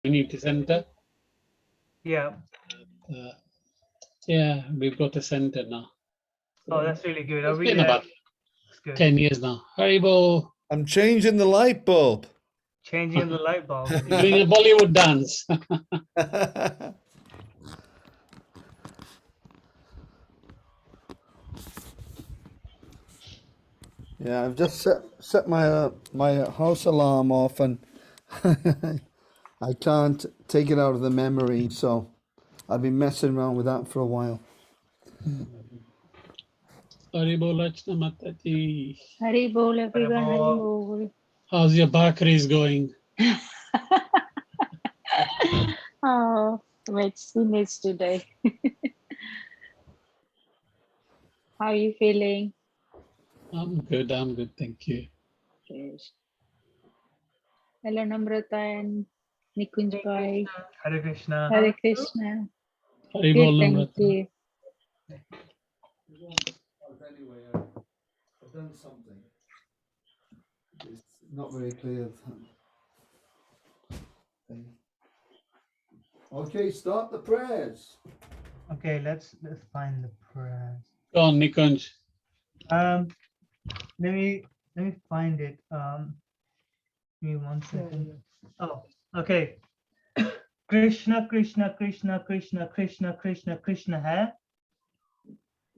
community center. Yeah. Yeah, we've got a center now. Oh, that's really good. It's been about That's good. 10 years now. Haribo, I'm changing the light bulb. Changing the light bulb. doing a Bollywood dance. Yeah, I've just set my my house alarm off, and I can't take it out of the memory, so I've been messing around with that for a while. Haribo Lachna Mataji. Hari Bol, everyone, Hari Bol. Bol. How's your bakeries going? Oh, it's finished today. How are you feeling? I'm good, thank you. Good. Hello, Namrata and Nikunj Bhai. Hare Krishna. Hare Krishna. Haribo Good, thank Namrata. you. Anyway, I've done something. It's not very clear. Okay, start the prayers. Okay, let's find the prayers. Go on, Nikunj. Let me find it. Give me 1 second. Oh, okay. Krishna, Krishna, Krishna, Krishna, Krishna, Krishna, Krishna hai.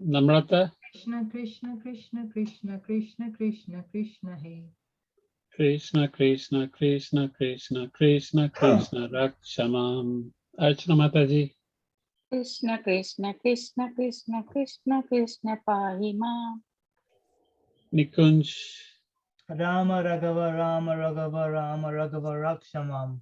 Namrata. Krishna, Krishna, Krishna, Krishna, Krishna, Krishna, Krishna hai. Krishna, Krishna, Krishna, Krishna, Krishna, Krishna, Rakshamam. Archana Mataji. Krishna, Krishna, Krishna, Krishna, Krishna, Krishna, Pahima. Nikunj. Rama Raghava, Rama Raghava, Rama Raghava Rakshamam.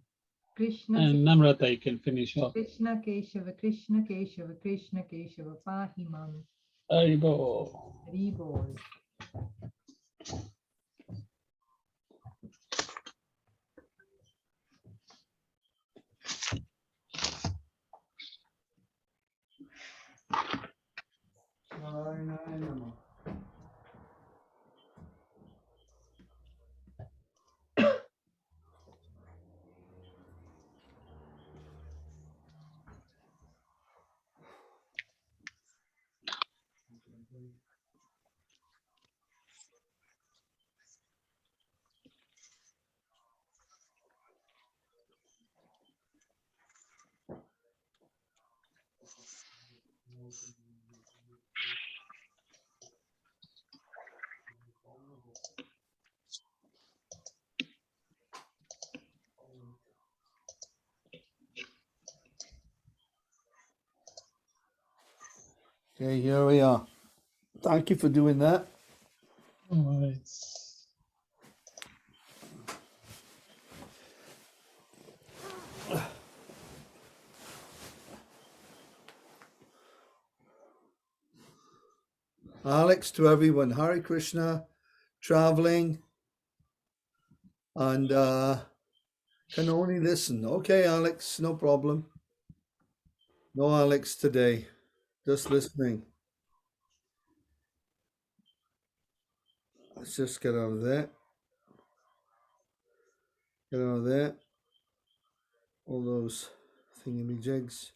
Krishna, And Namrata, you can finish off. Krishna, Keshava, Krishna, Keshava, Krishna, Keshava, Pahimam. Haribo. Hari Bol. Okay, here we are. Thank you for doing that. All right. Alex, to everyone, Hare Krishna, traveling, and can only listen. Okay, Alex, no problem. No Alex today, just listening. Let's just get out of there. Get out of there. All those thingy-jigs.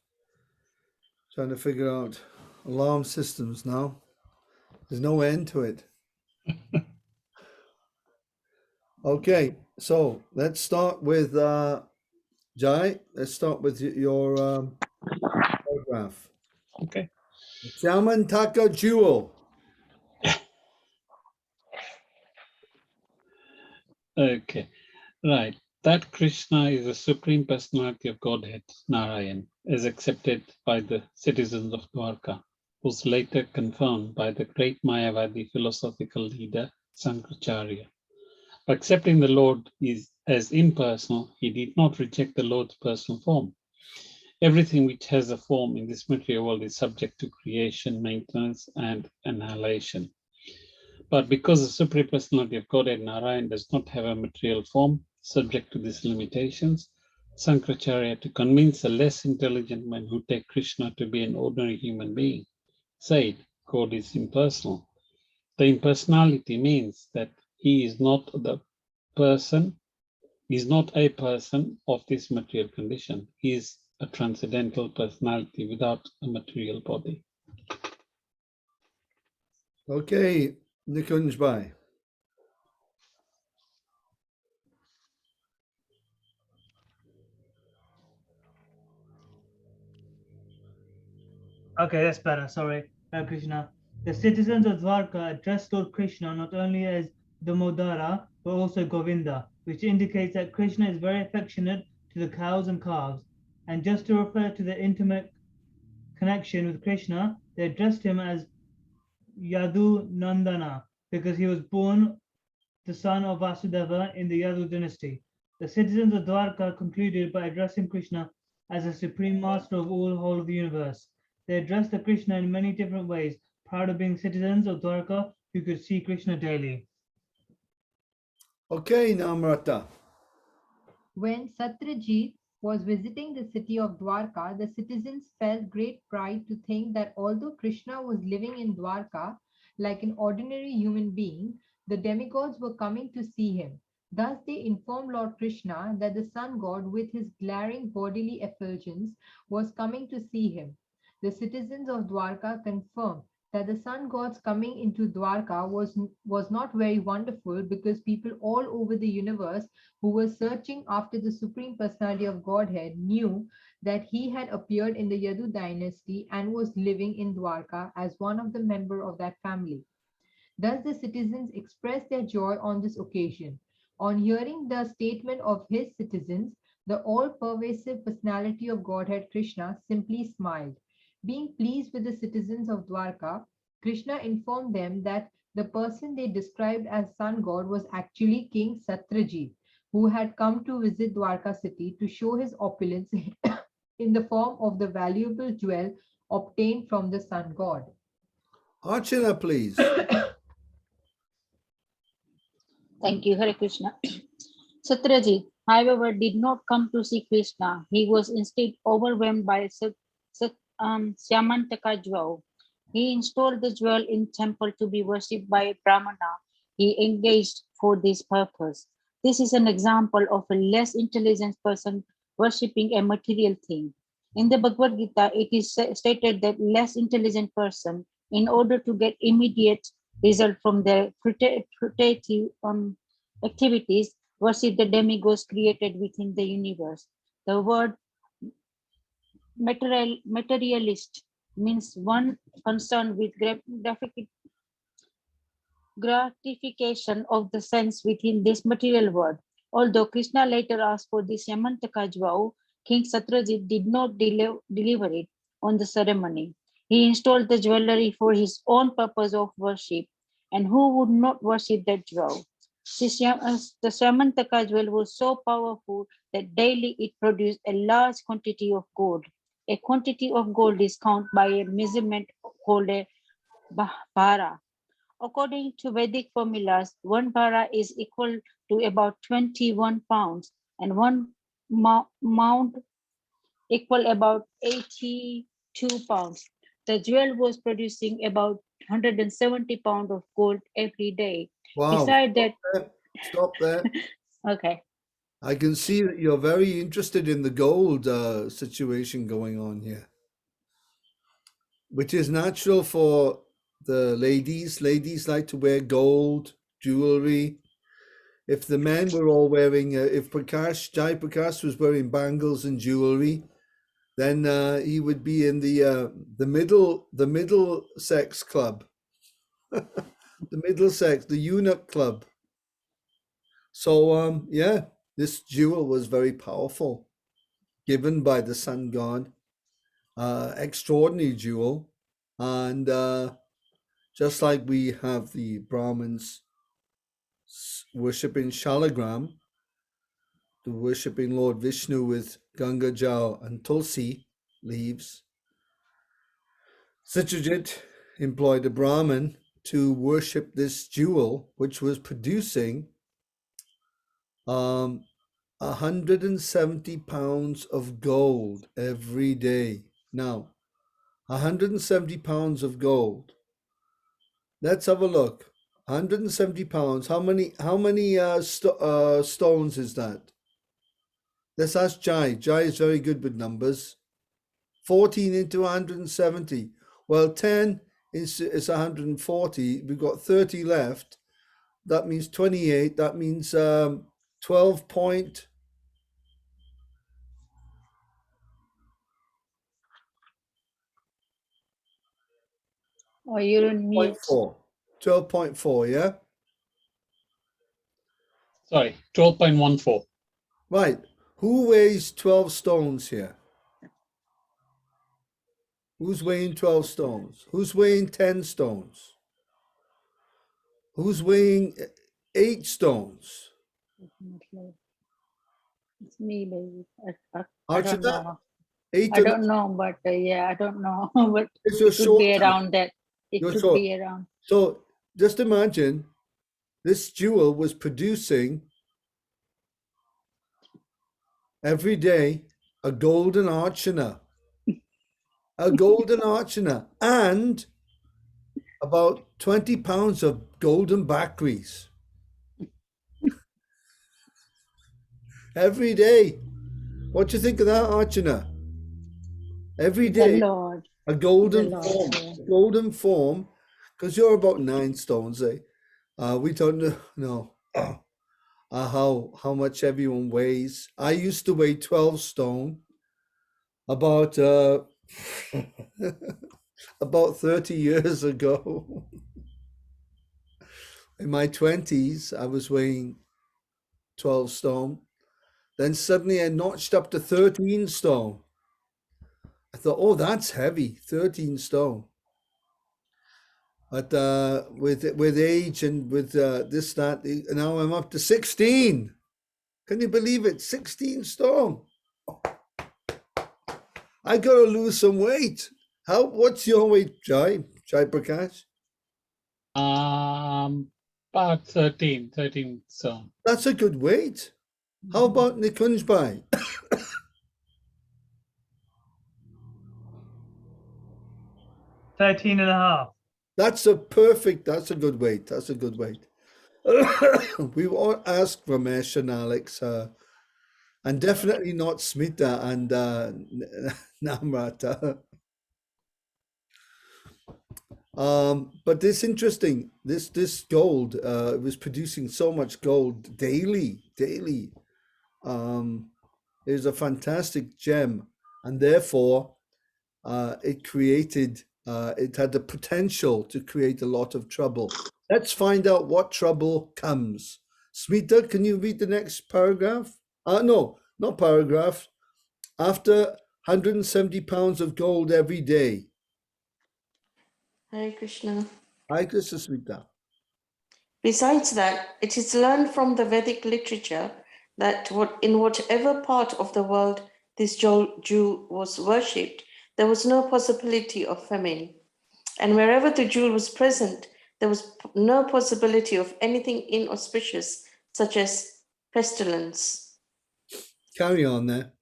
Trying to figure out alarm systems now. There's no end to it. Okay, so let's start with Jai. Let's start with your paragraph. Okay. Jamantaka Jewel. Okay. Right. That Krishna is the Supreme Personality of Godhead, Narayan, is accepted by the citizens of Dwarka, was later confirmed by the great Mayavadi philosophical leader, Sankaracharya. By accepting the Lord as impersonal, he did not reject the Lord's personal form. Everything which has a form in this material world is subject to creation, maintenance, and annihilation. But because the Supreme Personality of Godhead, Narayan, does not have a material form subject to these limitations, Sankaracharya, to convince the less intelligent men who take Krishna to be an ordinary human being, said, God is impersonal. The impersonality means that he is not the person He's not a person of this material condition. He is a transcendental personality without a material body. Okay, Nikunj Bhai. Okay, that's better. Sorry, Krishna. The citizens of Dwarka addressed Lord Krishna not only as Damodara but also Govinda, which indicates that Krishna is very affectionate to the cows and calves. And just to refer to the intimate connection with Krishna, they addressed him as Yadu Nandana because he was born the son of Vasudeva in the Yadu dynasty. The citizens of Dwarka concluded by addressing Krishna as the supreme master of all whole of the universe. They addressed the Krishna in many different ways, proud of being citizens of Dwarka who could see Krishna daily. Okay, Namrata. When Satyajit was visiting the city of Dwarka, the citizens felt great pride to think that although Krishna was living in Dwarka like an ordinary human being, the demigods were coming to see him. Thus they informed Lord Krishna that the sun god with his glaring bodily effulgence was coming to see him. The citizens of Dwarka confirmed that the sun god's coming into Dwarka was not very wonderful because people all over the universe who were searching after the Supreme Personality of Godhead knew that he had appeared in the Yadu dynasty and was living in Dwarka as one of the members of that family. Thus the citizens expressed their joy on this occasion. On hearing the statement of his citizens, the all-pervasive personality of Godhead Krishna simply smiled. Being pleased with the citizens of Dwarka, Krishna informed them that the person they described as sun god was actually King Satyajit, who had come to visit Dwarka city to show his opulence in the form of the valuable jewel obtained from the sun god. Archana, please. Thank you, Hare Krishna. Satyajit, however, did not come to see Krishna. He was instead overwhelmed by Syamantaka jewel. He installed the jewel in temple to be worshipped by Brahmana. He engaged for this purpose. This is an example of a less intelligent person worshipping a material thing. In the Bhagavad Gita, it is stated that less intelligent person, in order to get immediate result from their fruitive activities, worship the demigods created within the universe. The word materialist means one concerned with gratification of the sense within this material world. Although Krishna later asked for this Yamantaka jewel, King Satyajit did not deliver it on the ceremony. He installed the jewelry for his own purpose of worship, and who would not worship that jewel? The Samantaka jewel was so powerful that daily it produced a large quantity of gold. A quantity of gold is counted by a measurement called a bhara. According to Vedic formulas, 1 bhara is equal to about 21 pounds, and 1 mount equal about 82 pounds. The jewel was producing about 170 pounds of gold every day. Wow. Besides that, Stop there. okay. I can see that you're very interested in the gold situation going on here, which is natural for the ladies. Ladies like to wear gold jewelry. If the men were all wearing, if Jai Prakash was wearing bangles and jewelry, then he would be in the middle sex club, the middle sex, the eunuch club. So yeah, this jewel was very powerful, given by the sun god, extraordinary jewel, and just like we have the Brahmins worshipping Shalagram, the worshipping Lord Vishnu with Ganga Jal and Tulsi leaves, Satyajit employed a Brahmin to worship this jewel, which was producing 170 pounds of gold every day. Now, 170 pounds of gold. Let's have a look. 170 pounds. How many stones is that? Let's ask Jai. Jai is very good with numbers. 14 into 170. Well, 10 is 140. We've got 30 left. That means 28. That means 12 point. Oh, you're on mute. 12.4, yeah? Sorry, 12.14. Right. Who weighs 12 stones here? Who's weighing 12 stones? Who's weighing 10 stones? Who's weighing 8 stones? Definitely. It's me, baby. I don't Archana, know. 8 I or don't know, but yeah, I don't know. But It's your it could be short. around that. It Your could short. be around. So just imagine this jewel was producing every day a golden archana, and about 20 pounds of golden bakris every day. What do you think of that, Archana? Every The day, Lord. a golden Lord, form, yeah. golden form, because you're about 9 stones, eh? We don't know how much everyone weighs. I used to weigh 12 stone about about 30 years ago. In my 20s, I was weighing 12 stone. Then suddenly I notched up to 13 stone. I thought, oh, that's heavy, 13 stone. But with age and with this, that, now I'm up to 16. Can you believe it? 16 stone. I got to lose some weight. What's your weight, Jai Prakash? About 13. So That's a good weight. How about Nikunj Bhai? 13 and a half. That's a good weight. That's a good weight. We won't ask Ramesh and Alex, and definitely not Smita and Namrata. But it's interesting. This gold was producing so much gold daily. It was a fantastic gem, and therefore it created. It had the potential to create a lot of trouble. Let's find out what trouble comes. Smita, can you read the next paragraph? No, not paragraph. After 170 pounds of gold every day. Hare Krishna. Hi, Krishna Smita. Besides that, it is learned from the Vedic literature that in whatever part of the world this jewel was worshipped, there was no possibility of famine. And wherever the jewel was present, there was no possibility of anything inauspicious, such as pestilence. Carry on there.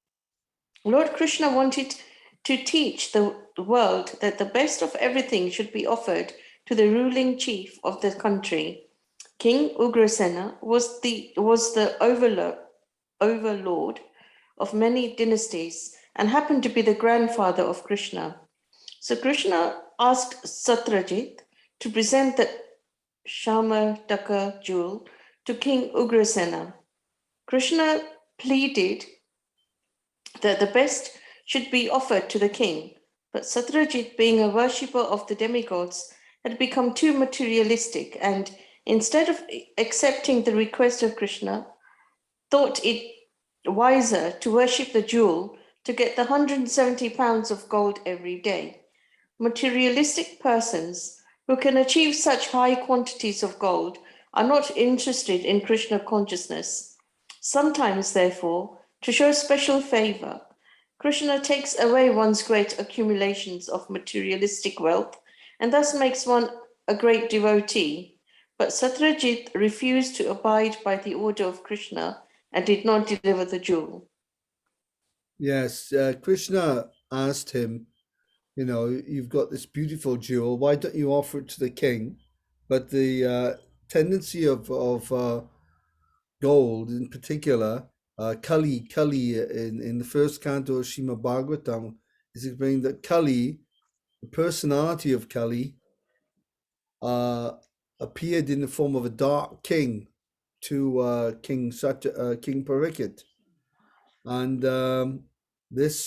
Lord Krishna wanted to teach the world that the best of everything should be offered to the ruling chief of the country. King Ugrasena was the overlord of many dynasties and happened to be the grandfather of Krishna. So Krishna asked Satyajit to present the Shamartaka jewel to King Ugrasena. Krishna pleaded that the best should be offered to the king, but Satyajit, being a worshipper of the demigods, had become too materialistic and, instead of accepting the request of Krishna, thought it wiser to worship the jewel to get the 170 pounds of gold every day. Materialistic persons who can achieve such high quantities of gold are not interested in Krishna consciousness. Sometimes, therefore, to show special favor, Krishna takes away one's great accumulations of materialistic wealth and thus makes one a great devotee. But Satyajit refused to abide by the order of Krishna and did not deliver the jewel. Yes, Krishna asked him, you've got this beautiful jewel. Why don't you offer it to the king? But the tendency of gold in particular Kali in the first canto of Srimad Bhagavatam is explaining that Kali, the personality of Kali, appeared in the form of a dark king to King Parikshit, and this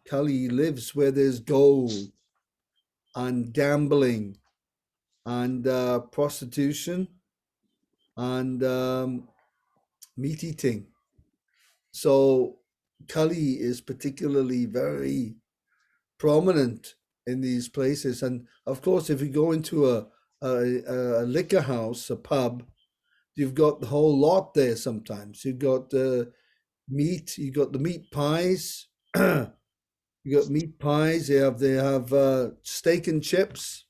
Kali lives where there's gold and gambling and prostitution and meat eating. So Kali is particularly very prominent in these places, and of course, if you go into a liquor house, a pub, you've got the whole lot there. Sometimes you've got meat, you got the meat pies. You got meat pies. They have steak and chips.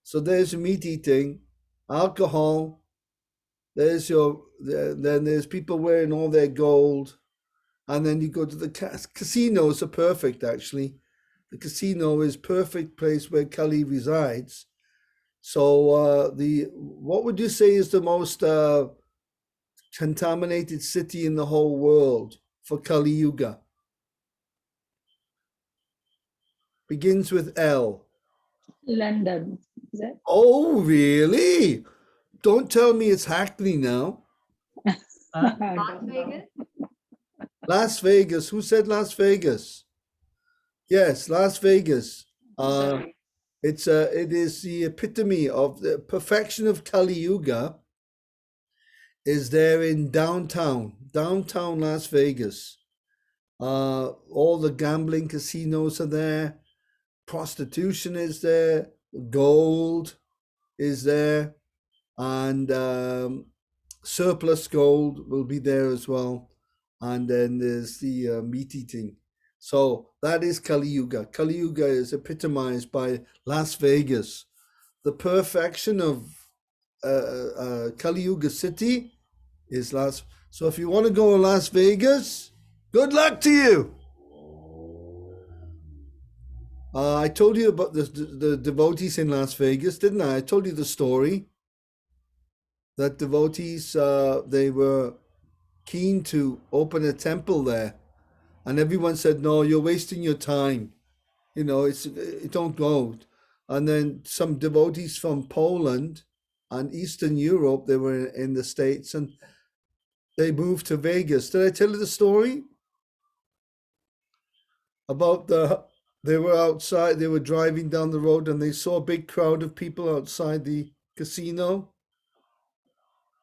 So there's meat eating, alcohol. There's then there's people wearing all their gold, and then you go to the casinos are perfect actually. The casino is perfect place where Kali resides. So what would you say is the most contaminated city in the whole world for Kali Yuga? Begins with L. London. Is that? Oh, really? Don't tell me it's Hackney now. Las Vegas? Las Vegas. Who said Las Vegas? Yes, Las Vegas. It is the epitome of the perfection of Kali Yuga. Is there in downtown Las Vegas. All the gambling casinos are there. Prostitution is there. Gold is there, and surplus gold will be there as well. And then there's the meat eating. So that is Kali Yuga. Kali Yuga is epitomized by Las Vegas. The perfection of Kali Yuga city is So if you want to go to Las Vegas, good luck to you. I told you about the devotees in Las Vegas, didn't I? I told you the story that devotees, they were keen to open a temple there, and everyone said, no, you're wasting your time. You know, it don't go. And then some devotees from Poland and Eastern Europe, they were in the States, and they moved to Vegas. Did I tell you the story about they were outside, they were driving down the road, and they saw a big crowd of people outside the casino?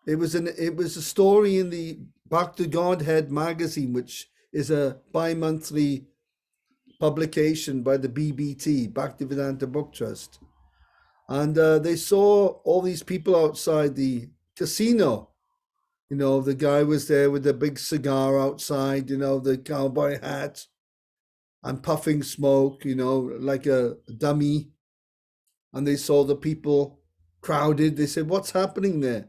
It was a story in the Back to Godhead magazine, which is a bi-monthly publication by the BBT, Bhaktivedanta Book Trust. And they saw all these people outside the casino. You know, the guy was there with a big cigar outside, you know, the cowboy hat, and puffing smoke, you know, like a dummy. And they saw the people crowded. They said, what's happening there?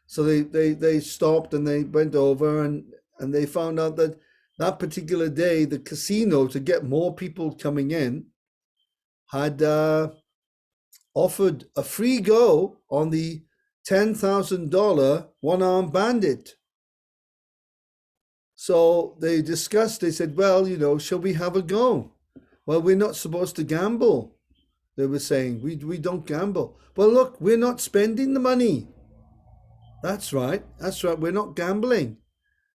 So they stopped, and they went over, and they found out that particular day, the casino, to get more people coming in, had offered a free go on the $10,000 one-armed bandit. So they discussed, they said, well, you know, shall we have a go? Well, we're not supposed to gamble. They were saying, we don't gamble. Well, look, we're not spending the money. That's right. We're not gambling.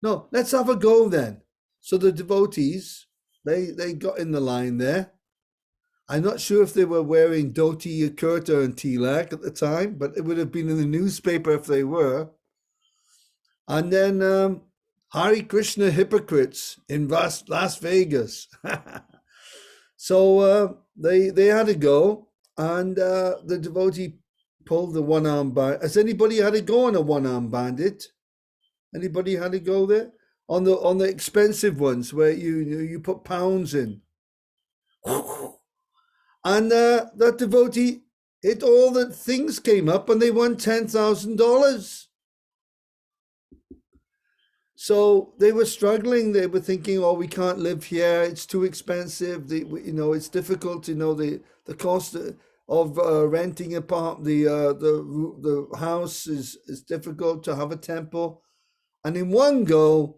No, let's have a go then. So the devotees, they got in the line there. I'm not sure if they were wearing dhoti, kurta, and tilak at the time, but it would have been in the newspaper if they were. And then Hare Krishna hypocrites in Las Vegas. So they had to go, and the devotee pulled the one-armed bandit. Has anybody had to go on a one-armed bandit? Anybody had to go there? On the expensive ones where you put pounds in. And that devotee, all the things came up, and they won $10,000. So they were struggling. They were thinking, "Oh, we can't live here. It's too expensive. It's difficult. The cost of renting the house is difficult to have a temple." And in one go,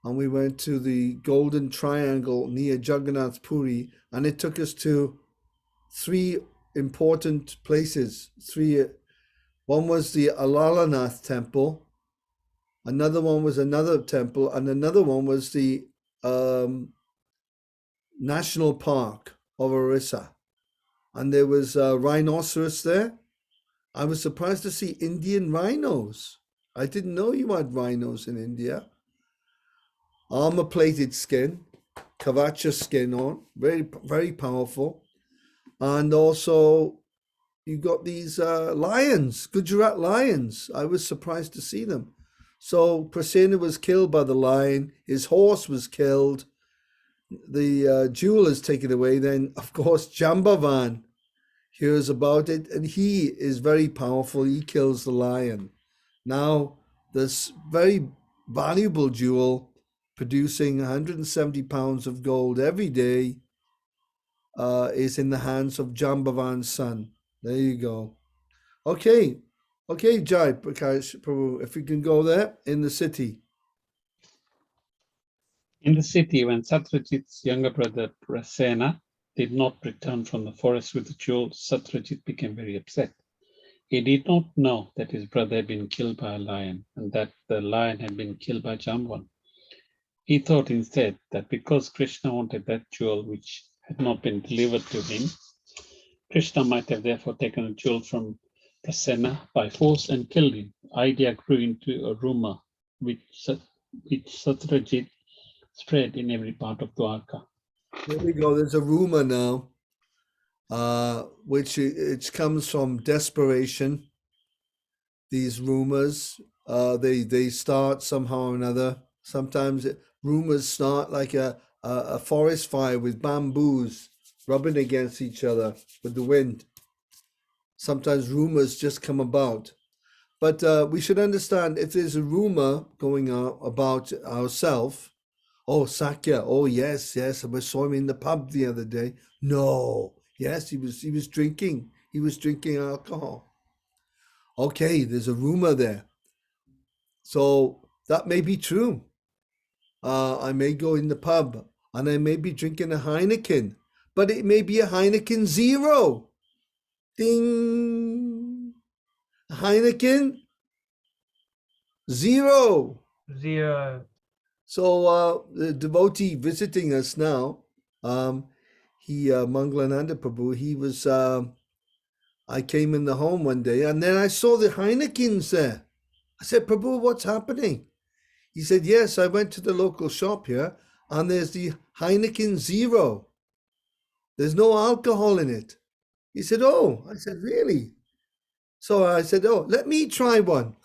and we went to the Golden Triangle near Jagannath Puri, and it took us to three important places. One was the Alalanath temple, another one was another temple, and another one was the National Park of Orissa. And there was a rhinoceros there. I was surprised to see Indian rhinos. I didn't know you had rhinos in India. Armor-plated skin, Kavacha skin on, very, very powerful. And also, you got these lions, Gujarat lions. I was surprised to see them. So Prasenna was killed by the lion. His horse was killed. The jewel is taken away. Then, of course, Jambavan hears about it, and he is very powerful. He kills the lion. Now, this very valuable jewel, producing 170 pounds of gold every day, is in the hands of Jambavan's son. There you go. Okay, Jai Prakash Prabhu, if we can go there in the city. In the city, when Satyajit's younger brother Prasenna did not return from the forest with the jewel, Satyajit became very upset. He did not know that his brother had been killed by a lion and that the lion had been killed by Jamban. He thought instead that because Krishna wanted that jewel which had not been delivered to him, Krishna might have therefore taken a jewel from Prasenna by force and killed him. The idea grew into a rumor which Satyajit spread in every part of Dwarka. There we go. There's a rumor now, which it comes from desperation. These rumors, they start somehow or another. Sometimes rumors start like a forest fire with bamboos rubbing against each other with the wind. Sometimes rumors just come about. But we should understand, if there's a rumor going out about ourselves, oh, Sakya, oh yes, I saw him in the pub the other day. No, yes, he was drinking. He was drinking alcohol. Okay, there's a rumor there. So that may be true. I may go in the pub and I may be drinking a Heineken, but it may be a Heineken Zero. Ding! Heineken Zero. So the devotee visiting us now, Manglananda Prabhu, he was, I came in the home one day and then I saw the Heinekens there. I said, Prabhu, what's happening? He said, yes, I went to the local shop here and there's the Heineken Zero. There's no alcohol in it. He said, oh, I said, really? So I said, oh, let me try one.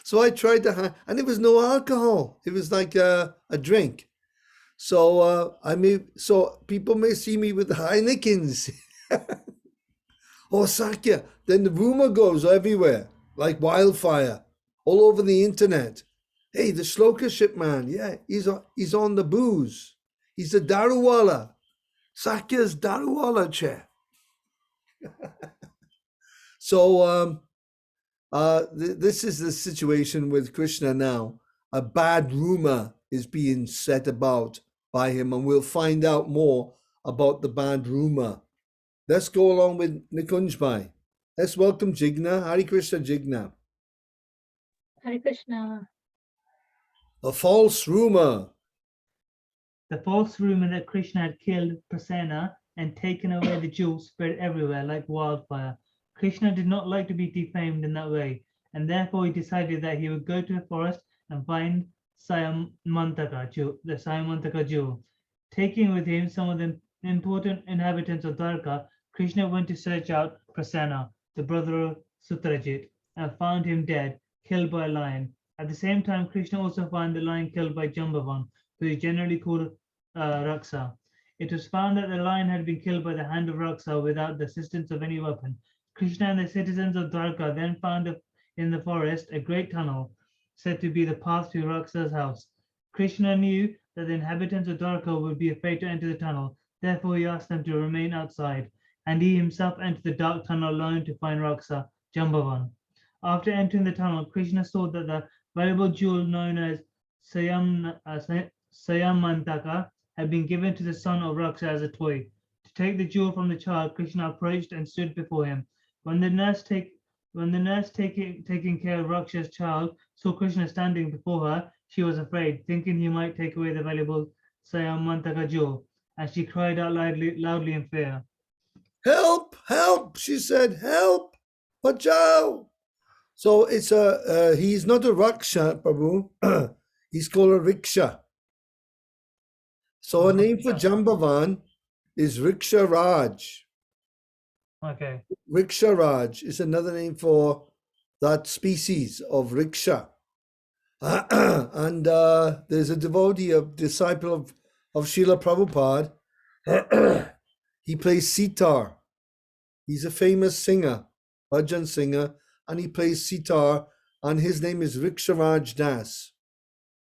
So I tried and it was no alcohol. It was like a drink. So so people may see me with Heinekens or Sakya. Then the rumor goes everywhere like wildfire, all over the internet. Hey, the Shloka ship man, yeah, he's on the booze. He's a Daruwala. Sakya's Daruwala chair. So this is the situation with Krishna now. A bad rumor is being set about by him, and we'll find out more about the bad rumor. Let's go along with Nikunj Bhai. Let's welcome Jigna. Hare Krishna, Jigna. Hare Krishna. A false rumor. The false rumor that Krishna had killed Prasenna and taken away the jewels spread everywhere like wildfire. Krishna did not like to be defamed in that way, and therefore he decided that he would go to the forest and find Sayamantaka jewel. Taking with him some of the important inhabitants of Dwarka, Krishna went to search out Prasenna, the brother of Satyajit, and found him dead, killed by a lion. At the same time, Krishna also found the lion killed by Jambavan, who is generally called Raksa. It was found that the lion had been killed by the hand of Raksa without the assistance of any weapon. Krishna and the citizens of Dwarka then found in the forest a great tunnel, said to be the path to Raksa's house. Krishna knew that the inhabitants of Dwarka would be afraid to enter the tunnel, therefore he asked them to remain outside, and he himself entered the dark tunnel alone to find Raksa, Jambavan. After entering the tunnel, Krishna saw that the valuable jewel known as Sayamantaka had been given to the son of Raksha as a toy. To take the jewel from the child, Krishna approached and stood before him. When the nurse taking care of Raksha's child saw Krishna standing before her, she was afraid, thinking he might take away the valuable Sayamantaka jewel, and she cried out loudly in fear. Help, help, she said, help, Bachao. So it's he's not a Raksha, Prabhu. He's called a rickshaw. So a name for Jambavan is Riksha Raj. Okay. Riksha Raj is another name for that species of rickshaw. And there's a devotee, a disciple of Srila Prabhupada. He plays sitar. He's a famous singer, bhajan singer, and he plays sitar, and his name is Riksharaj Das.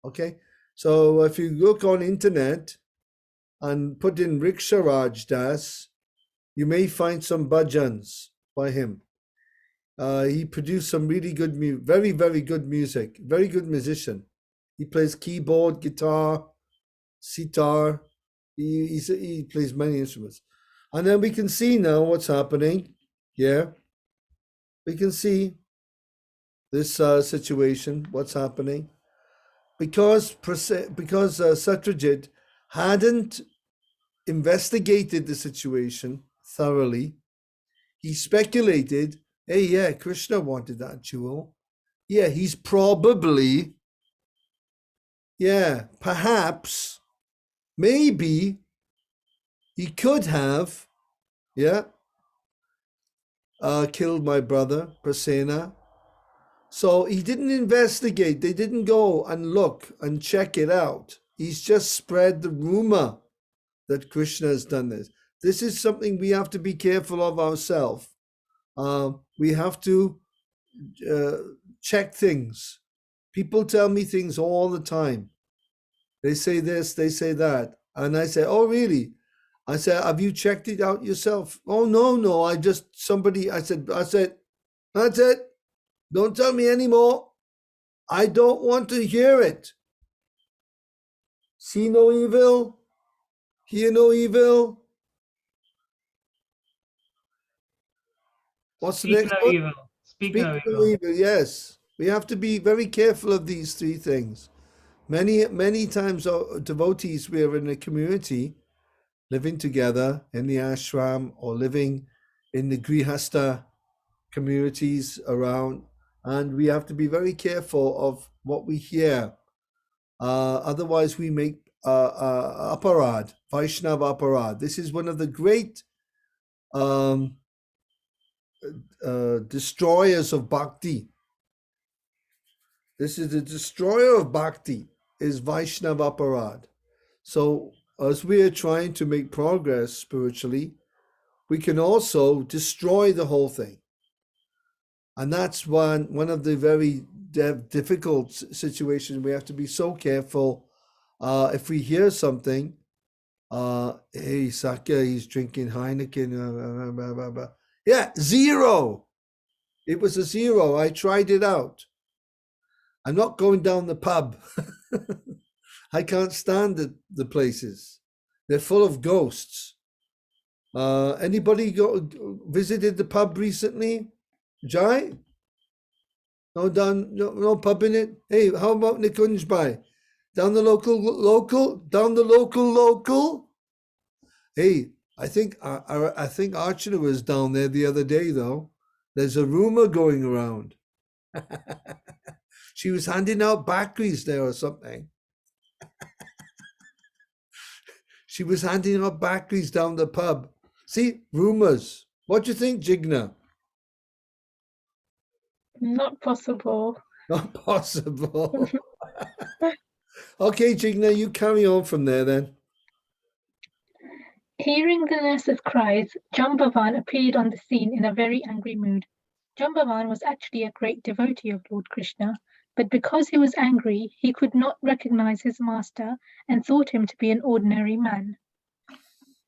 Okay, so if you look on internet and put in Riksharaj Das, you may find some bhajans by him. He produced some really good music, very, very good music, very good musician. He plays keyboard, guitar, sitar. He plays many instruments. And then we can see now what's happening here. We can see this situation, what's happening. Because Satyajit hadn't investigated the situation thoroughly, he speculated, hey, yeah, Krishna wanted that jewel. Yeah, he's probably, yeah, perhaps, maybe he could have, yeah, killed my brother, Prasena. So he didn't investigate. They didn't go and look and check it out. He's just spread the rumor that Krishna has done this. This is something we have to be careful of ourselves. We have to check things. People tell me things all the time. They say this, they say that. And I say, oh, really? I said, have you checked it out yourself? Oh, no. I said, that's it. Don't tell me anymore. I don't want to hear it. See no evil, hear no evil. What's the next one? Evil. Speak no evil. Yes, we have to be very careful of these three things. Many times, devotees, we are in a community, living together in the ashram or living in the grihasta communities around, and we have to be very careful of what we hear. Otherwise, we make aparad, Vaishnav aparad. This is one of the great destroyers of bhakti. This is the destroyer of bhakti, is Vaishnav aparad. So as we are trying to make progress spiritually, we can also destroy the whole thing. And that's one of the very difficult situations. We have to be so careful. If we hear something, hey, Sakya, he's drinking Heineken, blah, blah, blah. Yeah, 0. It was a 0. I tried it out. I'm not going down the pub. I can't stand the places. They're full of ghosts. Anybody visited the pub recently? Jai? No pub in it? Hey, how about Nikunj Bhai? Down the local? Hey, I think Archana was down there the other day, though. There's a rumor going around. She was handing out bakris there or something. She was handing out bakris down the pub. See, rumors. What do you think, Jigna? Not possible. Not possible. Okay, Jigna, you carry on from there then. Hearing the nurse's cries, Jambavan appeared on the scene in a very angry mood. Jambavan was actually a great devotee of Lord Krishna, but because he was angry, he could not recognize his master and thought him to be an ordinary man.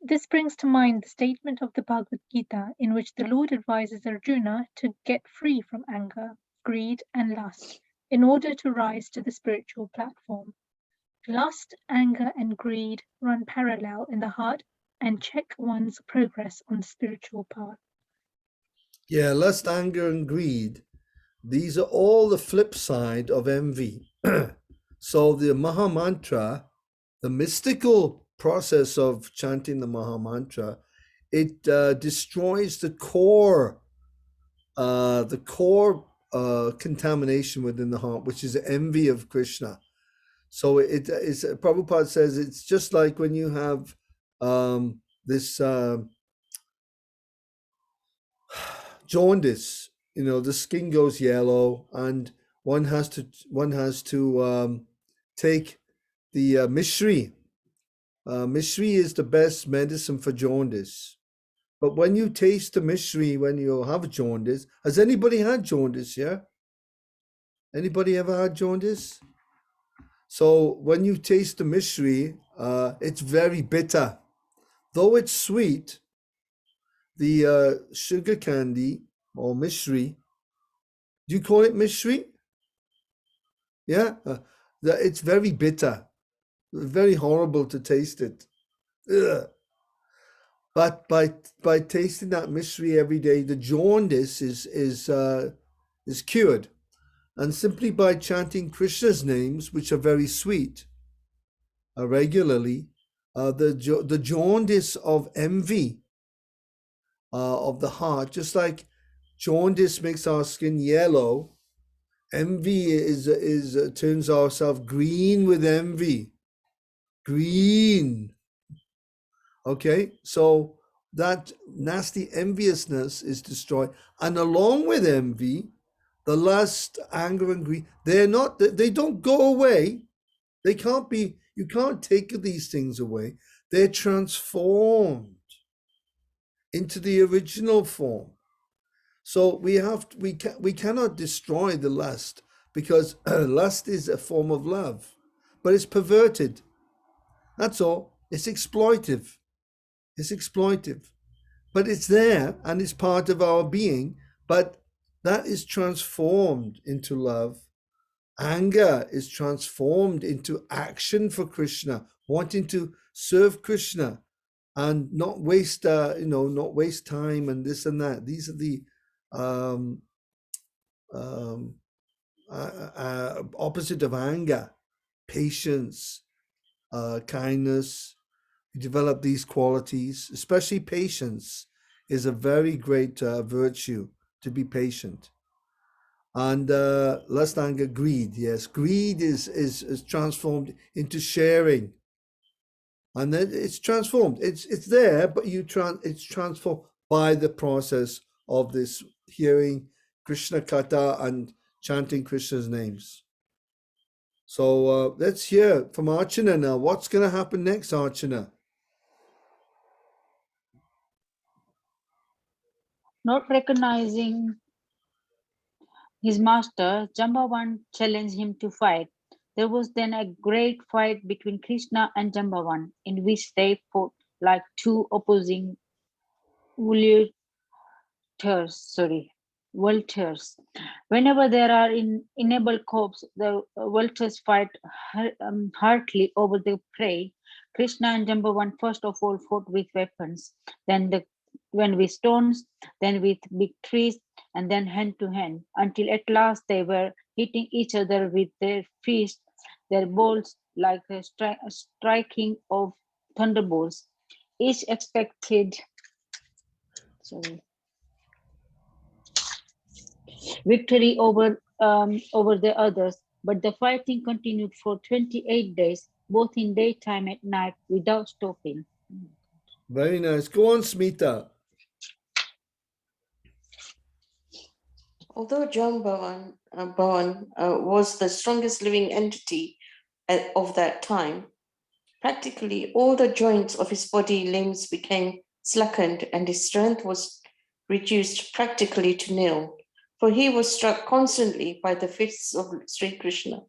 This brings to mind the statement of the Bhagavad Gita in which the Lord advises Arjuna to get free from anger, greed, and lust in order to rise to the spiritual platform. Lust, anger, and greed run parallel in the heart and check one's progress on the spiritual path. Yeah, lust, anger, and greed. These are all the flip side of envy. So the Maha Mantra, the mystical process of chanting the Maha Mantra, it destroys the core contamination within the heart, which is envy of Krishna. So it is. Prabhupada says it's just like when you have this jaundice. You know, the skin goes yellow, and one has to take the mishri. Mishri is the best medicine for jaundice. But when you taste the mishri, when you have jaundice, has anybody had jaundice? Yeah. Anybody ever had jaundice? So when you taste the mishri, it's very bitter. Though it's sweet, the sugar candy or mishri, do you call it mishri? Yeah, it's very bitter, very horrible to taste it. Ugh. But by tasting that mishri every day, the jaundice is cured, and simply by chanting Krishna's names, which are very sweet, regularly, the jaundice of envy of the heart, just like jaundice makes our skin yellow, envy is turns ourselves green with envy. Green. Okay, so that nasty enviousness is destroyed, and along with envy, the lust, anger, and greed, they don't go away. They can't be, you can't take these things away. They're transformed into the original form. So we cannot destroy the lust, because lust is a form of love, but it's perverted. That's all. It's exploitive. It's exploitive. But it's there and it's part of our being, but that is transformed into love. Anger is transformed into action for Krishna, wanting to serve Krishna and not waste not waste time and this and that. These are the opposite of anger: patience, kindness. We develop these qualities, especially patience is a very great virtue, to be patient. And lust, anger, greed. Yes, greed is transformed into sharing, and then it's transformed. It's there, but it's transformed by the process of this hearing Krishna Katha and chanting Krishna's names. So let's hear from Archana now. What's going to happen next, Archana? Not recognizing his master, Jambavan challenged him to fight. There was then a great fight between Krishna and Jambavan, in which they fought like two opposing vultures. Whenever there are enable corps, the vultures fight heartily over the prey. Krishna and Jambavan first of all fought with weapons, then with stones, then with big trees, and then hand to hand, until at last they were hitting each other with their fists, their bolts like a striking of thunderbolts. Each expected victory over the others, but the fighting continued for 28 days, both in daytime and night, without stopping. Very nice. Go on, Smita. Although Jambavan was the strongest living entity of that time, practically all the joints of his body limbs became slackened and his strength was reduced practically to nil, for he was struck constantly by the fists of Sri Krishna.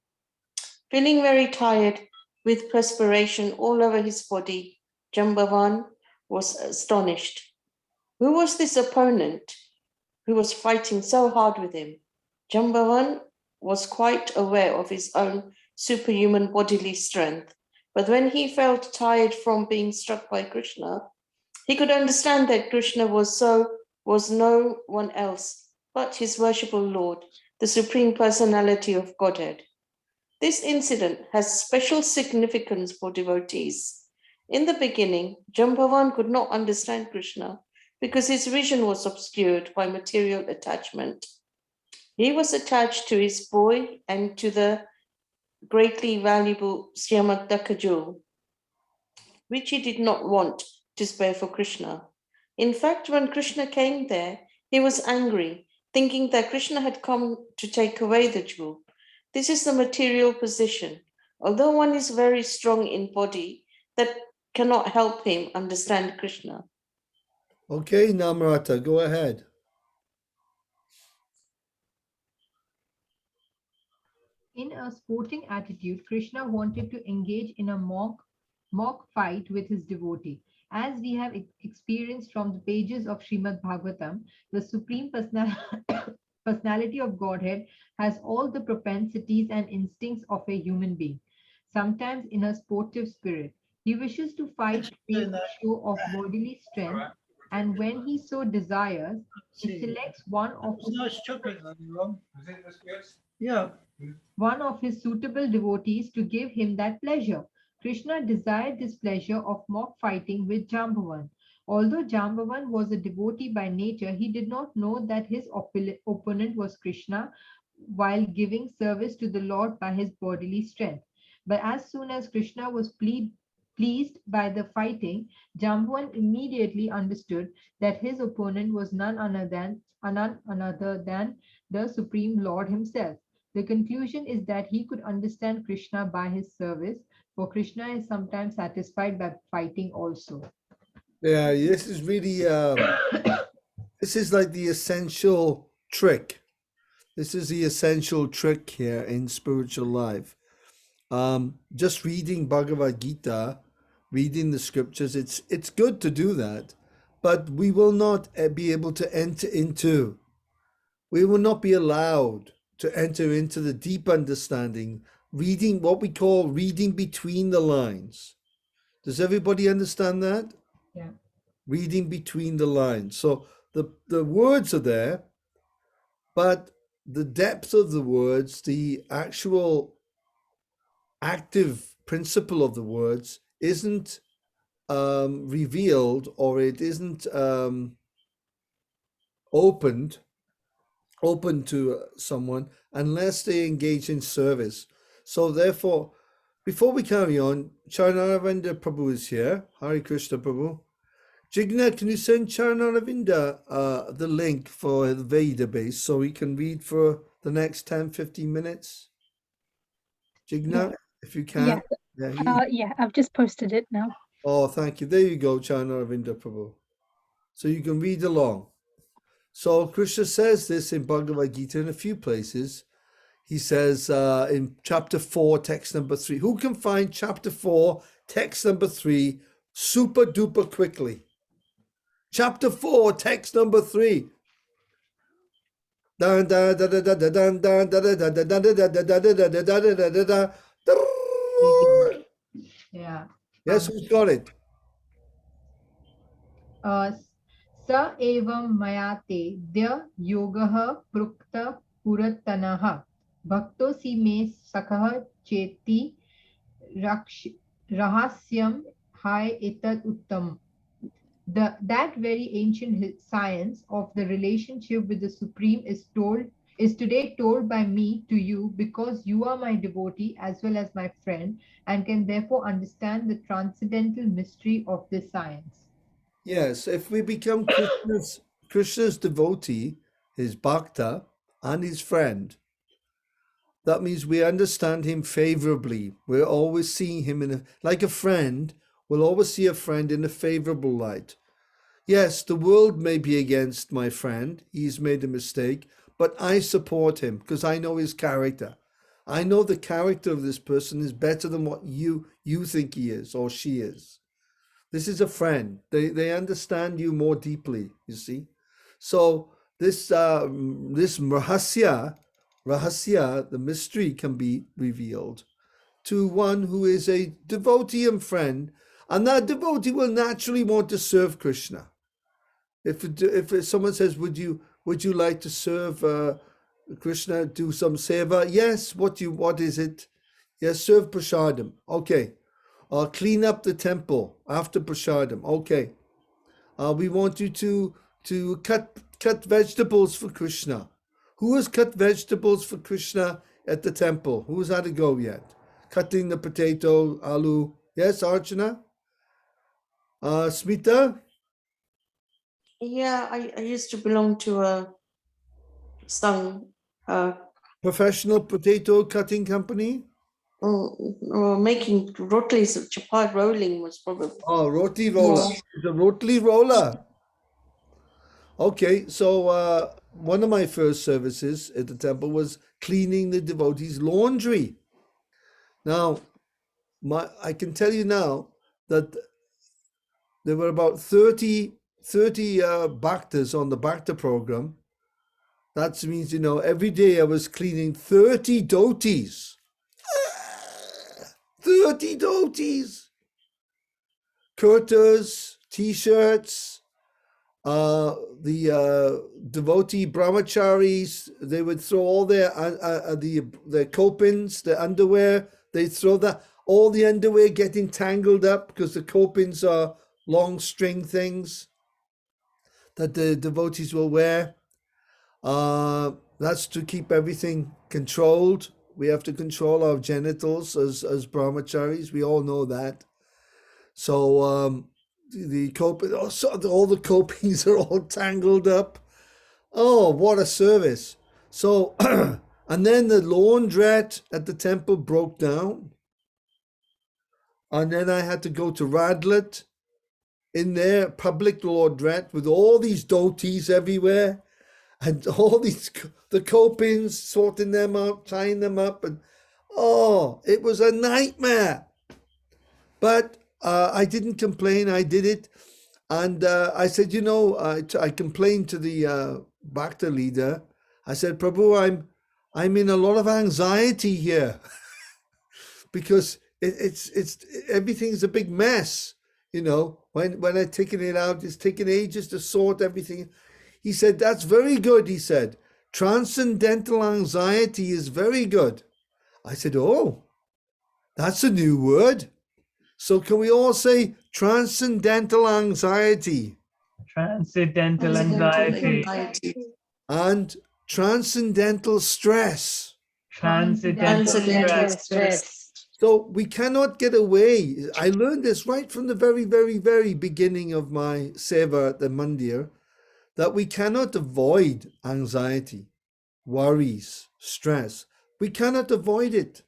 Feeling very tired, with perspiration all over his body, Jambavan was astonished. Who was this opponent who was fighting so hard with him? Jambavan was quite aware of his own superhuman bodily strength. But when he felt tired from being struck by Krishna, he could understand that Krishna was no one else but his worshipful Lord, the Supreme Personality of Godhead. This incident has special significance for devotees. In the beginning, Jambavan could not understand Krishna because his vision was obscured by material attachment. He was attached to his boy and to the greatly valuable Syamataka jewel, which he did not want to spare for Krishna. In fact, when Krishna came there, he was angry, thinking that Krishna had come to take away the jewel. This is the material position. Although one is very strong in body, that cannot help him understand Krishna. Okay, Namrata, go ahead. In a sporting attitude, Krishna wanted to engage in a mock fight with his devotee. As we have experienced from the pages of Srimad Bhagavatam, the Supreme Personality of Godhead has all the propensities and instincts of a human being, sometimes in a sportive spirit. He wishes to fight to make a show of bodily strength, and when he so desires, he selects one of his suitable devotees to give him that pleasure. Krishna desired this pleasure of mock fighting with Jambavan. Although Jambavan was a devotee by nature, he did not know that his opponent was Krishna while giving service to the Lord by his bodily strength. But as soon as Krishna was pleased by the fighting, Jambavan immediately understood that his opponent was none other than the Supreme Lord himself. The conclusion is that he could understand Krishna by his service, for Krishna is sometimes satisfied by fighting also. Yeah, this is really, this is like the essential trick. This is the essential trick here in spiritual life. Just reading Bhagavad Gita, reading the scriptures, it's good to do that, but we will not be able to enter into, we will not be allowed to enter into the deep understanding, reading what we call reading between the lines. Does everybody understand that? Yeah. Reading between the lines. So the words are there, but the depth of the words, the actual active principle of the words isn't revealed, or it isn't open to someone unless they engage in service. So therefore, before we carry on, Charanavinda Prabhu is here. Hare Krishna Prabhu. Jigna, can you send Charanavinda the link for the Veda base so we can read for the next 10-15 minutes? Jigna, if you can. Yeah, I've just posted it now. Oh, thank you. There you go, Charanavinda Prabhu. So you can read along. So Krishna says this in Bhagavad Gita in a few places. He says in chapter 4, text number 3. Who can find chapter 4, text number 3 super duper quickly? Chapter 4, text number 3. Yeah. Yes, who's got it? Sa evam mayate dya yogaha prukta puratanaha bhakto si me sakha cheti rahasyam hai etat uttam. That very ancient science of the relationship with the Supreme is today told by me to you because you are my devotee as well as my friend and can therefore understand the transcendental mystery of this science. Yes, if we become Krishna's devotee, his bhakta, and his friend, that means we understand him favorably. We're always seeing him like a friend. We'll always see a friend in a favorable light. Yes, the world may be against my friend. He's made a mistake, but I support him because I know his character. I know the character of this person is better than what you think he is or she is. This is a friend. They understand you more deeply, you see. So this rahasya, the mystery can be revealed. to one who is a devotee and friend, and that devotee will naturally want to serve Krishna. If someone says, would you like to serve Krishna, do some seva? Yes. What is it? Yes, serve prasadam. Okay. Clean up the temple after prasadam. Okay. We want you to cut vegetables for Krishna. Who has cut vegetables for Krishna at the temple? Who's had a go yet? Cutting the potato, aloo. Yes, Archana? Smita? Yeah, I used to belong to some Professional potato cutting company? making rotis, chapat rolling was probably. Oh, roti roller. Yeah. The roti roller. Okay, so one of my first services at the temple was cleaning the devotees' laundry. Now, I can tell you now that there were about 30 bhaktas on the bhakta program. That means, every day I was cleaning 30 dhotis. 30 dhotis. Kurtas, t-shirts, the devotee brahmacharis, they would throw all their kopins, the underwear, they throw that, all the underwear getting tangled up because the kopins are long string things that the devotees will wear. That's to keep everything controlled. We have to control our genitals as brahmacharis. We all know that. So the coping, all the copings are all tangled up. Oh, what a service! So, and then the laundrette at the temple broke down, and then I had to go to Radlett in their public laundrette with all these dhotis everywhere, and all the copings, sorting them out, tying them up, and it was a nightmare. But I didn't complain. I did it, and I said, I complained to the Bhakta leader. I said, Prabhu, I'm in a lot of anxiety here because it's everything's a big mess. When I taken it out, it's taken ages to sort everything. He said, that's very good. He said, transcendental anxiety is very good. I said, oh, that's a new word. So can we all say transcendental anxiety? Transcendental anxiety. And transcendental stress. Transcendental stress. So we cannot get away. I learned this right from the very, very, very beginning of my seva at the mandir, that we cannot avoid anxiety, worries, stress. We cannot avoid it.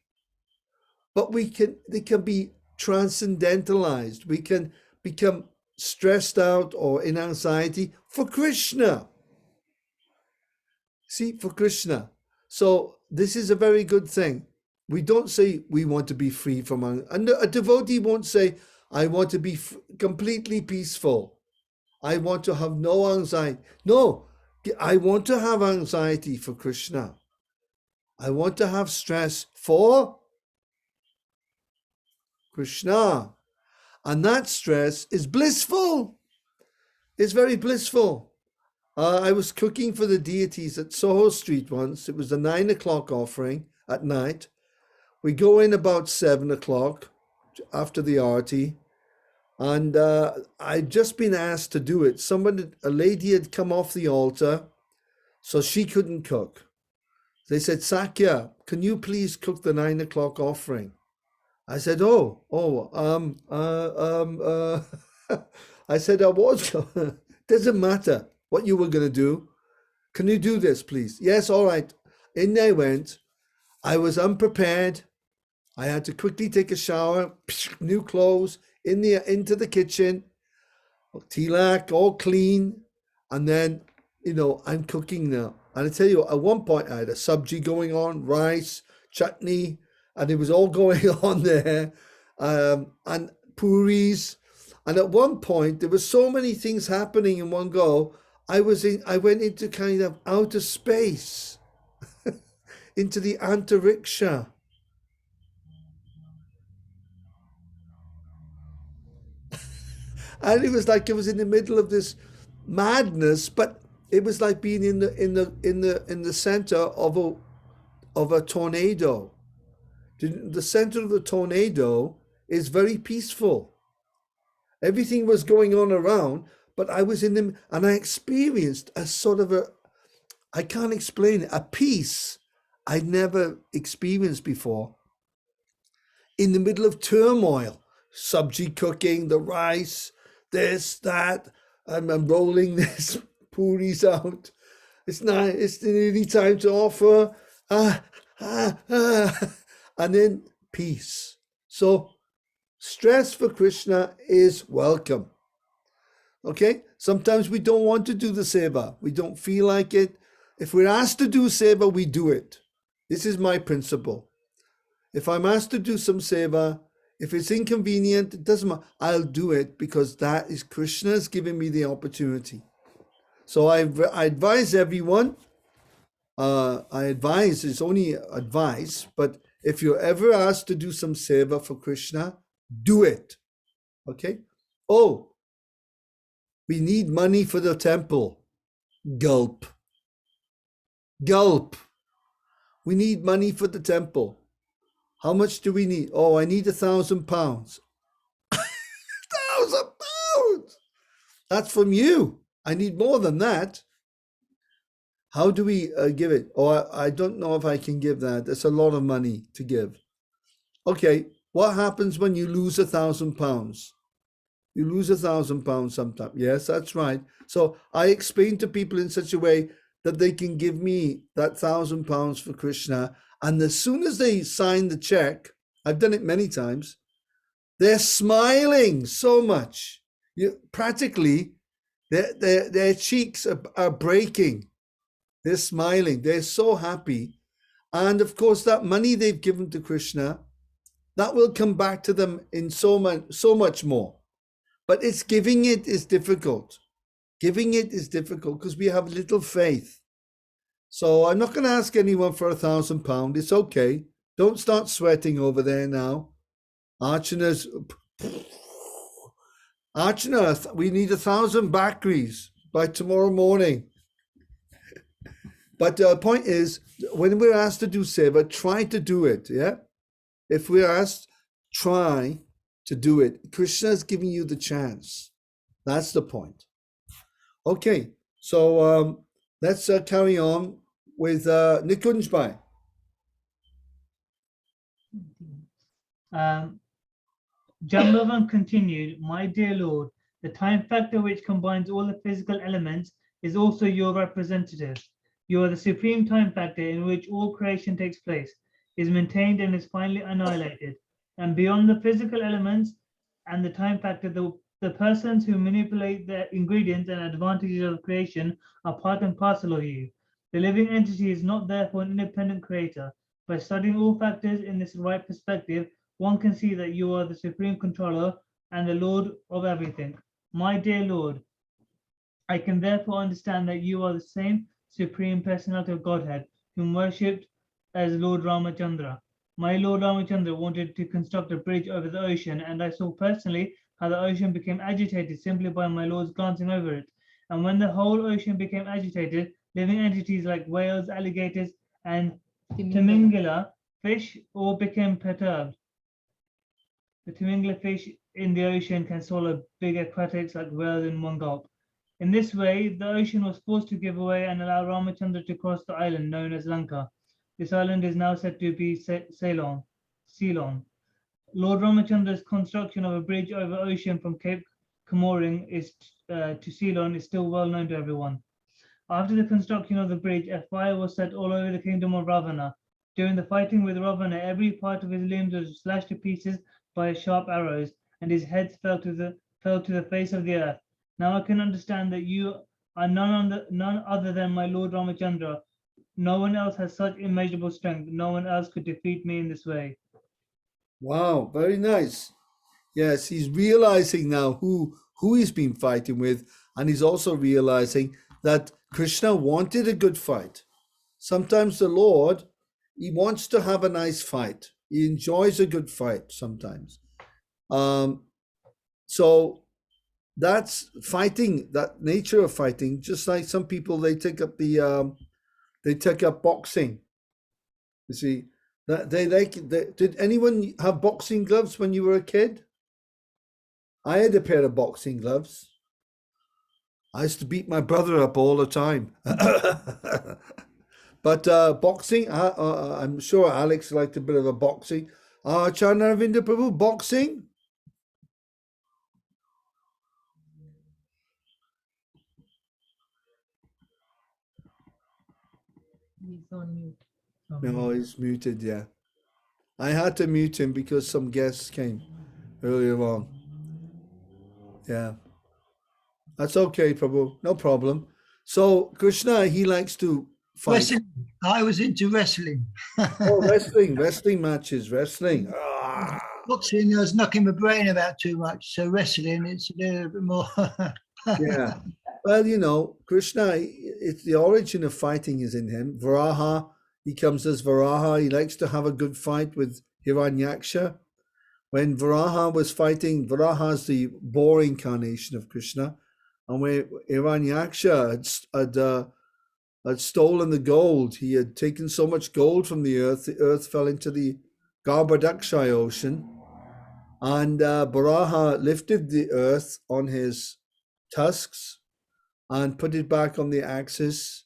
But they can be transcendentalized. We can become stressed out or in anxiety for Krishna. See, for Krishna. So this is a very good thing. We don't say we want to be free from anxiety. A devotee won't say, I want to be completely peaceful. I want to have no anxiety. No, I want to have anxiety for Krishna. I want to have stress for Krishna. And that stress is blissful. It's very blissful. I was cooking for the deities at Soho Street once. It was a 9 o'clock offering at night. We go in about 7 o'clock after the arati. And I'd just been asked to do it. A lady had come off the altar, so she couldn't cook. They said, Sakya, can you please cook the 9 o'clock offering? I said, I said, doesn't matter what you were going to do. Can you do this, please? Yes, all right. In they went. I was unprepared. I had to quickly take a shower, new clothes, into the kitchen, tilak, all clean. And then, I'm cooking now. And I tell you, at one point I had a sabji going on, rice, chutney, and it was all going on there, and puris. And at one point, there were so many things happening in one go. I went into kind of outer space, into the antariksha. And it was like it was in the middle of this madness, but it was like being in the center of a tornado. The center of the tornado is very peaceful. Everything was going on around, but I was in them, and I experienced a sort of I can't explain it, a peace I'd never experienced before. In the middle of turmoil, sabji cooking, the rice, this, that, and I'm rolling this puris out. It's nearly time to offer. And then peace. So stress for Krishna is welcome. Okay? Sometimes we don't want to do the seva. We don't feel like it. If we're asked to do seva, we do it. This is my principle. If I'm asked to do some seva, if it's inconvenient, it doesn't matter. I'll do it because that is Krishna's giving me the opportunity. So I advise everyone. It's only advice, but if you're ever asked to do some seva for Krishna, do it. Okay? Oh, we need money for the temple. Gulp. Gulp. We need money for the temple. How much do we need? Oh, I need 1,000 pounds. 1,000 pounds! That's from you. I need more than that. How do we give it? Oh, I don't know if I can give that. That's a lot of money to give. Okay, what happens when you lose 1,000 pounds? You lose 1,000 pounds sometimes. Yes, that's right. So I explain to people in such a way that they can give me that 1,000 pounds for Krishna. And as soon as they sign the check, I've done it many times, they're smiling so much. Practically, their cheeks are breaking. They're smiling. They're so happy. And of course, that money they've given to Krishna, that will come back to them in so much more. But giving it is difficult. Giving it is difficult because we have little faith. So I'm not going to ask anyone for 1,000 pounds. It's okay. Don't start sweating over there now. Archana, we need 1,000 bakris by tomorrow morning. But the point is, when we're asked to do seva, try to do it. Yeah. If we're asked, try to do it. Krishna is giving you the chance. That's the point. Okay. So let's carry on with Nikunj Bhai. Jambavan continued, "My dear Lord, the time factor which combines all the physical elements is also your representative. You are the supreme time factor in which all creation takes place, is maintained and is finally annihilated. And beyond the physical elements and the time factor, the persons who manipulate the ingredients and advantages of creation are part and parcel of you. The living entity is not therefore an independent creator. By studying all factors in this right perspective, one can see that you are the supreme controller and the Lord of everything. My dear Lord, I can therefore understand that you are the same Supreme Personality of Godhead, whom worshipped as Lord Ramachandra. My Lord Ramachandra wanted to construct a bridge over the ocean, and I saw personally how the ocean became agitated simply by my Lord's glancing over it. And when the whole ocean became agitated, living entities like whales, alligators, and Timingala fish all became perturbed. The Timingala fish in the ocean can swallow big aquatics like whales in one gulp. In this way, the ocean was forced to give way and allow Ramachandra to cross the island known as Lanka. This island is now said to be Ceylon. Lord Ramachandra's construction of a bridge over ocean from Cape Comoring to Ceylon is still well known to everyone. After the construction of the bridge, a fire was set all over the kingdom of Ravana. During the fighting with Ravana, every part of his limbs was slashed to pieces by sharp arrows, and his head fell to the face of the earth. Now I can understand that you are none other than my Lord Ramachandra. No one else has such immeasurable strength. No one else could defeat me in this way." Wow, very nice. Yes, he's realizing now who he's been fighting with, and he's also realizing that Krishna wanted a good fight. Sometimes the Lord, he wants to have a nice fight. He enjoys a good fight sometimes. So that's fighting, that nature of fighting. Just like some people, they take up boxing. You see, that they like. Did anyone have boxing gloves when you were a kid? I had a pair of boxing gloves. I used to beat my brother up all the time. But boxing, I'm sure Alex liked a bit of a boxing. Chana Ravinder Prabhu, boxing? He's on mute. No, he's muted, yeah. I had to mute him because some guests came earlier on. Yeah. That's okay, Prabhu. No problem. So Krishna, he likes to fight. Wrestling. I was into wrestling. Oh, wrestling matches, wrestling. Ah. Boxing, I was knocking my brain about too much. So wrestling, it's a little bit more. Yeah. Well, you know, Krishna, it's the origin of fighting is in him. Varaha, he comes as Varaha. He likes to have a good fight with Hiranyaksha. When Varaha was fighting, Varaha is the boar incarnation of Krishna. And when Hiranyaksha had stolen the gold, he had taken so much gold from the earth fell into the Garbhadakshay ocean. And Varaha lifted the earth on his tusks and put it back on the axis.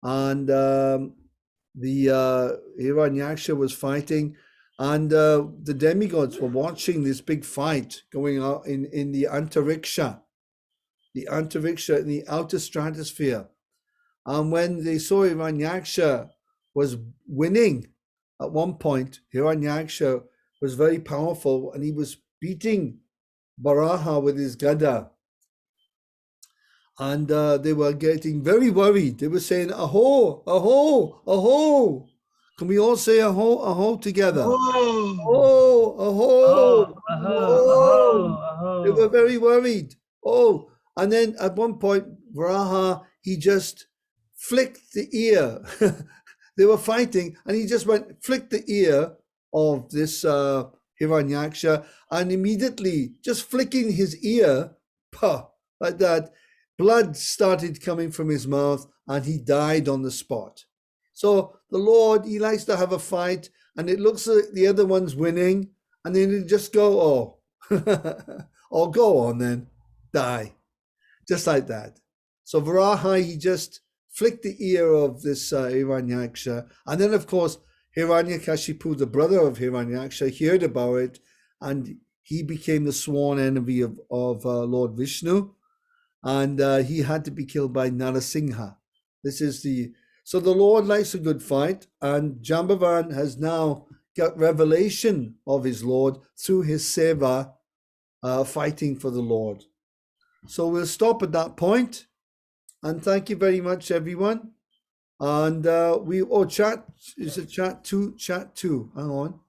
And the Hiranyaksha was fighting, and the demigods were watching this big fight going on in the Antariksha, in the outer stratosphere. And when they saw Hiranyaksha was winning, at one point, Hiranyaksha was very powerful, and he was beating Varaha with his gada. And they were getting very worried. They were saying, "Aho, aho, aho." Can we all say aho, aho together? Oh, aho, aho. They were very worried. Oh, and then at one point, Varaha, he just flicked the ear. They were fighting, and he just flicked the ear of this Hiranyaksha, and immediately, just flicking his ear, like that, blood started coming from his mouth, and he died on the spot. So the Lord, he likes to have a fight, and it looks like the other one's winning, and then he just go, oh, or go on then, die, just like that. So Varaha, he just flicked the ear of this Hiranyaksha, and then of course Hiranyakashipu, the brother of Hiranyaksha, heard about it, and he became the sworn enemy of Lord Vishnu, and he had to be killed by Narasingha. So the Lord likes a good fight, and Jambavan has now got revelation of his Lord through his seva, fighting for the Lord. So we'll stop at that point, and thank you very much, everyone. And chat two. Hang on.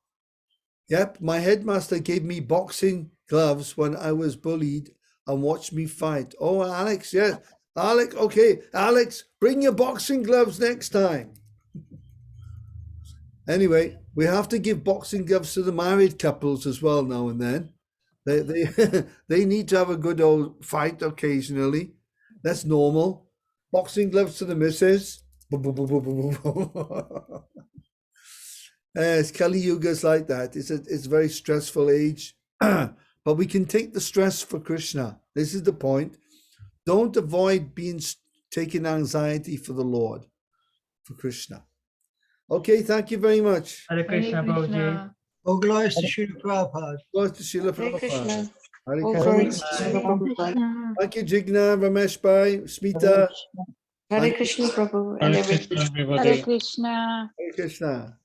Yep, my headmaster gave me boxing gloves when I was bullied and watched me fight. Oh, Alex, yes. Alex, okay. Alex, bring your boxing gloves next time. Anyway, we have to give boxing gloves to the married couples as well now and then. They need to have a good old fight occasionally. That's normal. Boxing gloves to the missus. It's Kali Yuga's like that. It's a very stressful age, but we can take the stress for Krishna. This is the point. Don't avoid taking anxiety for the Lord, for Krishna. Okay, thank you very much. Hare Krishna, Prabhuji. Oh, glories to Srila Prabhupada. Glory to Srila Hare Prabhupada. Krishna. Hare Oh, Krishna. glory to Srila Prabhupada. Thank you, Jigna, Ramesh Bhai, Smita. Hare Krishna, Prabhu, and Hare everyone. Krishna, Hare everybody. Krishna. Hare Krishna.